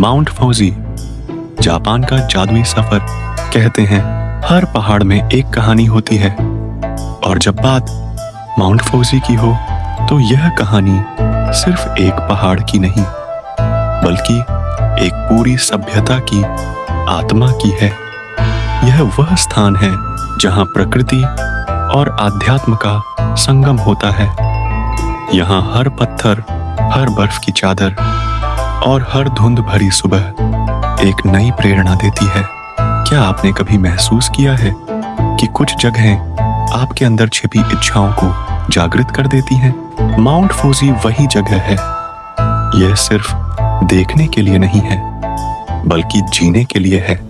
Mount फौजी, Japan का जादुई सफर। कहते हैं हर पहाड़ में एक कहानी होती है, और जब बात माउंट फौजी की हो तो यह कहानी सिर्फ एक पहाड़ की नहीं, बल्कि एक पूरी सभ्यता की आत्मा की है। यह वह स्थान है जहां प्रकृति और आध्यात्म का संगम होता है। यहाँ हर पत्थर, हर बर्फ की चादर और हर धुंध भरी सुबह एक नई प्रेरणा देती है। क्या आपने कभी महसूस किया है कि कुछ जगहें आपके अंदर छिपी इच्छाओं को जागृत कर देती हैं? माउंट फूजी वही जगह है। यह सिर्फ देखने के लिए नहीं है, बल्कि जीने के लिए है।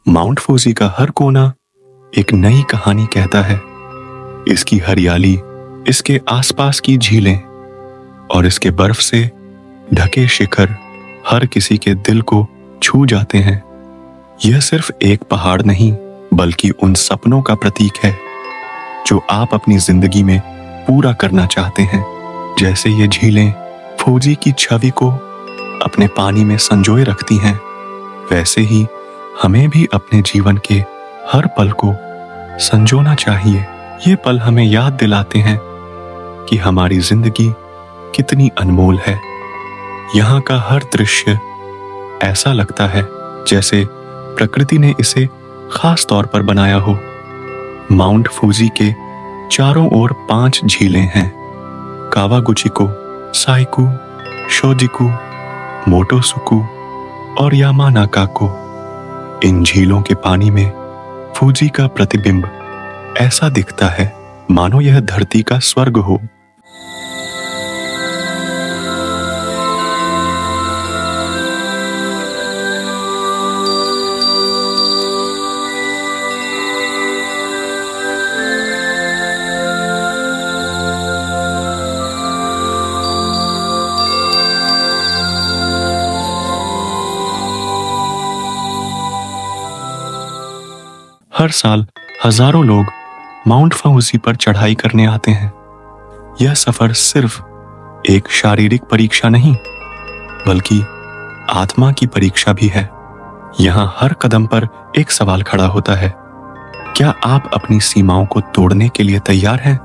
माउंट फूजी का हर कोना एक नई कहानी कहता है। इसकी हरियाली, इसके आसपास की झीलें और इसके बर्फ से ढके शिखर हर किसी के दिल को छू जाते हैं। यह सिर्फ एक पहाड़ नहीं, बल्कि उन सपनों का प्रतीक है जो आप अपनी जिंदगी में पूरा करना चाहते हैं। जैसे ये झीलें फूजी की छवि को अपने पानी में संजोए रखती हैं, वैसे ही हमें भी अपने जीवन के हर पल को संजोना चाहिए। ये पल हमें याद दिलाते हैं कि हमारी जिंदगी कितनी अनमोल है। यहाँ का हर दृश्य ऐसा लगता है जैसे प्रकृति ने इसे खास तौर पर बनाया हो। माउंट फूजी के चारों ओर 5 झीलें हैं: कावागुचिको, साइकू, शोजिकू, मोटोसुकू और यामानाकाको। इन झीलों के पानी में फूजी का प्रतिबिंब ऐसा दिखता है मानो यह धरती का स्वर्ग हो। हर साल हजारों लोग माउंट फूजी पर चढ़ाई करने आते हैं। यह सफर सिर्फ एक शारीरिक परीक्षा नहीं, बल्कि आत्मा की परीक्षा भी है। यहाँ हर कदम पर एक सवाल खड़ा होता है: क्या आप अपनी सीमाओं को तोड़ने के लिए तैयार हैं?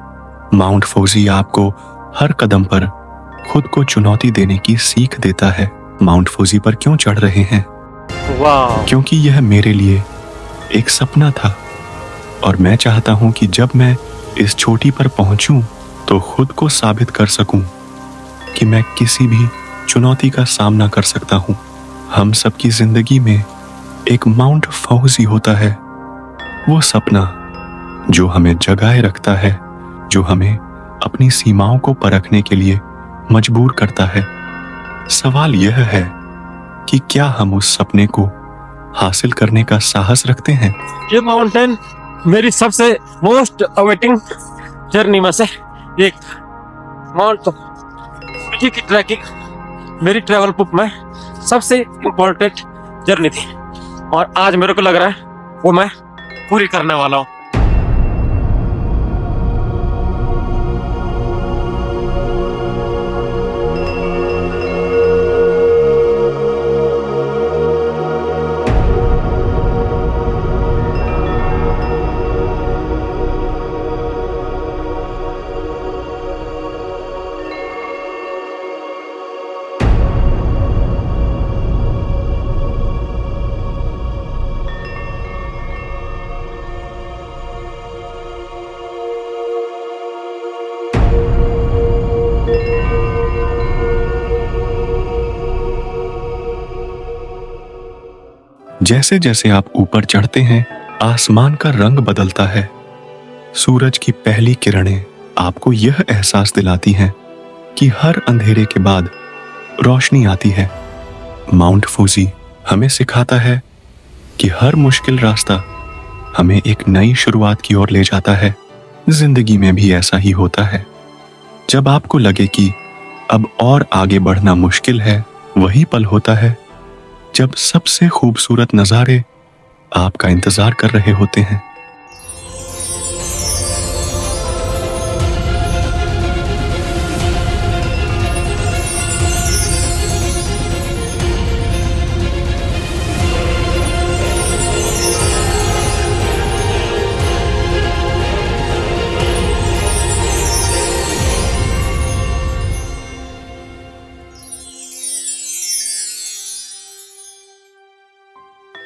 माउंट फूजी आपको हर कदम पर खुद को चुनौती देने की सीख देता है। माउंट फूजी पर क्यों चढ़ रहे हैं? क्योंकि यह मेरे लिए एक सपना था, और मैं चाहता हूं कि जब मैं इस चोटी पर पहुंचूं तो खुद को साबित कर सकूं कि मैं किसी भी चुनौती का सामना कर सकता हूं। हम सबकी जिंदगी में एक माउंट फूजी होता है, वो सपना जो हमें जगाए रखता है, जो हमें अपनी सीमाओं को परखने के लिए मजबूर करता है। सवाल यह है कि क्या हम उस सपने को हासिल करने का साहस रखते हैं? ये माउंटेन मेरी सबसे मोस्ट अवेटिंग जर्नी में से एक। माउंट फूजी की ट्रैकिंग मेरी ट्रैवल बुक में सबसे इम्पोर्टेंट जर्नी थी, और आज मेरे को लग रहा है वो मैं पूरी करने वाला हूँ। जैसे जैसे आप ऊपर चढ़ते हैं, आसमान का रंग बदलता है। सूरज की पहली किरणें आपको यह एहसास दिलाती हैं कि हर अंधेरे के बाद रोशनी आती है। माउंट फूजी हमें सिखाता है कि हर मुश्किल रास्ता हमें एक नई शुरुआत की ओर ले जाता है। जिंदगी में भी ऐसा ही होता है। जब आपको लगे कि अब और आगे बढ़ना मुश्किल है, वही पल होता है जब सबसे खूबसूरत नजारे आपका इंतजार कर रहे होते हैं।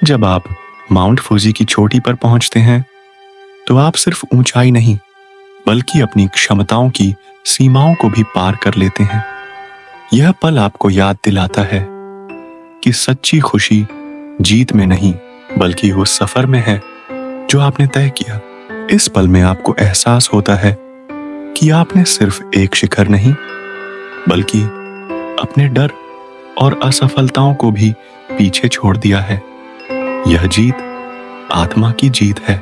जब आप माउंट फूजी की चोटी पर पहुंचते हैं, तो आप सिर्फ ऊंचाई नहीं, बल्कि अपनी क्षमताओं की सीमाओं को भी पार कर लेते हैं। यह पल आपको याद दिलाता है कि सच्ची खुशी जीत में नहीं, बल्कि उस सफर में है जो आपने तय किया। इस पल में आपको एहसास होता है कि आपने सिर्फ एक शिखर नहीं, बल्कि अपने डर और असफलताओं को भी पीछे छोड़ दिया है। यह जीत आत्मा की जीत है।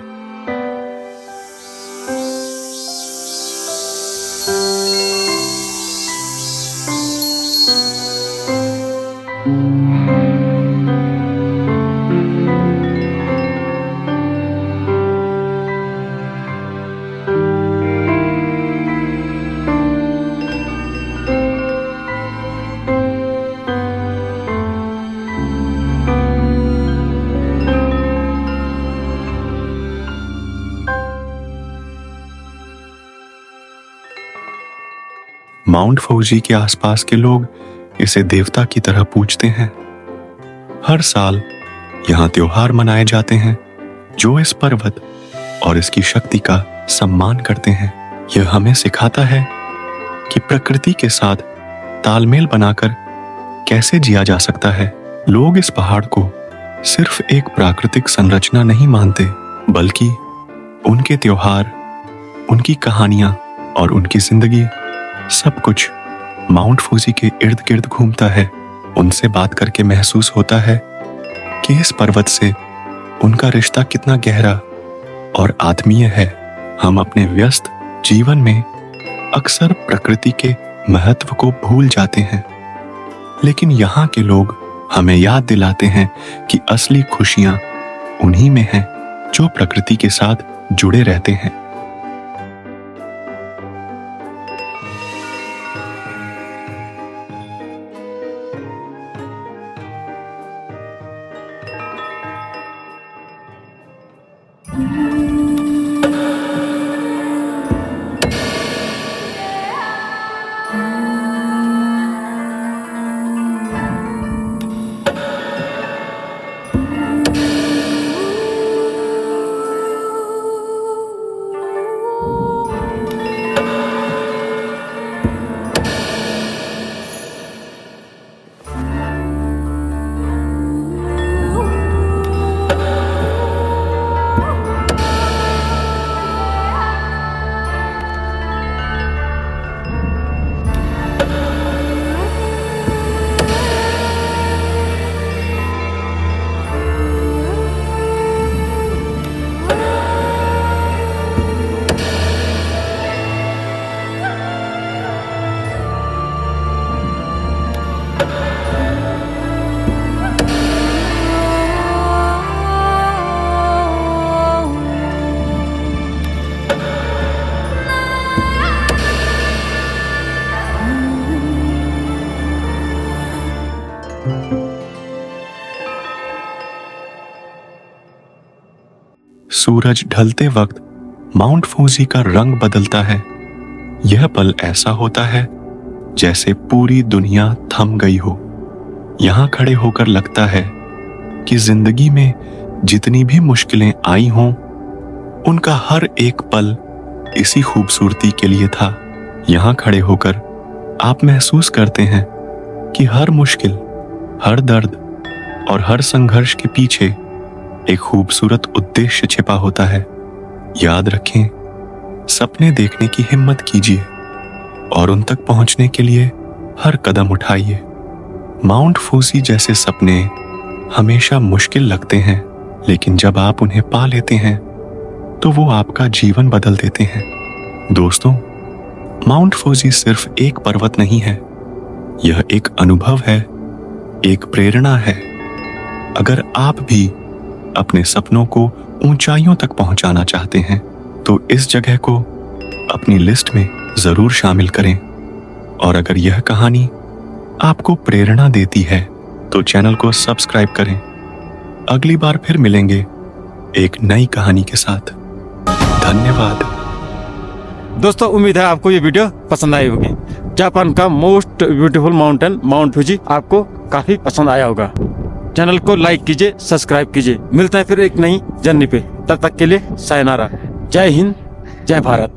माउंट फूजी के आसपास के लोग इसे देवता की तरह पूजते हैं। हर साल यहाँ त्योहार मनाए जाते हैं जो इस पर्वत और इसकी शक्ति का सम्मान करते हैं। यह हमें सिखाता है कि प्रकृति के साथ तालमेल बनाकर कैसे जिया जा सकता है। लोग इस पहाड़ को सिर्फ एक प्राकृतिक संरचना नहीं मानते, बल्कि उनके त्योहार, उनकी कहानियां और उनकी जिंदगी, सब कुछ माउंट फूजी के इर्द गिर्द घूमता है। उनसे बात करके महसूस होता है कि इस पर्वत से उनका रिश्ता कितना गहरा और आत्मीय है। हम अपने व्यस्त जीवन में अक्सर प्रकृति के महत्व को भूल जाते हैं, लेकिन यहाँ के लोग हमें याद दिलाते हैं कि असली खुशियां उन्हीं में हैं जो प्रकृति के साथ जुड़े रहते हैं। सूरज ढलते वक्त माउंट फूजी का रंग बदलता है। यह पल ऐसा होता है जैसे पूरी दुनिया थम गई हो। यहां खड़े होकर लगता है कि जिंदगी में जितनी भी मुश्किलें आई हों, उनका हर एक पल इसी खूबसूरती के लिए था। यहां खड़े होकर आप महसूस करते हैं कि हर मुश्किल, हर दर्द और हर संघर्ष के पीछे एक खूबसूरत उद्देश्य छिपा होता है। याद रखें, सपने देखने की हिम्मत कीजिए और उन तक पहुंचने के लिए हर कदम उठाइए। माउंट फूजी जैसे सपने हमेशा मुश्किल लगते हैं, लेकिन जब आप उन्हें पा लेते हैं तो वो आपका जीवन बदल देते हैं। दोस्तों, माउंट फूजी सिर्फ एक पर्वत नहीं है, यह एक अनुभव है, एक प्रेरणा है। अगर आप भी अपने सपनों को ऊंचाइयों तक पहुंचाना चाहते हैं तो इस जगह को अपनी लिस्ट में जरूर शामिल करें। और अगर यह कहानी आपको प्रेरणा देती है तो चैनल को सब्सक्राइब करें। अगली बार फिर मिलेंगे एक नई कहानी के साथ। धन्यवाद। दोस्तों, उम्मीद है आपको ये वीडियो पसंद आई होगी। जापान का most beautiful mountain mount Fuji आपको काफी पसंद आया होगा। चैनल को लाइक कीजिए, सब्सक्राइब कीजिए। मिलता है फिर एक नई जर्नी पे। तब तक के लिए सायनारा। जय हिंद, जय भारत।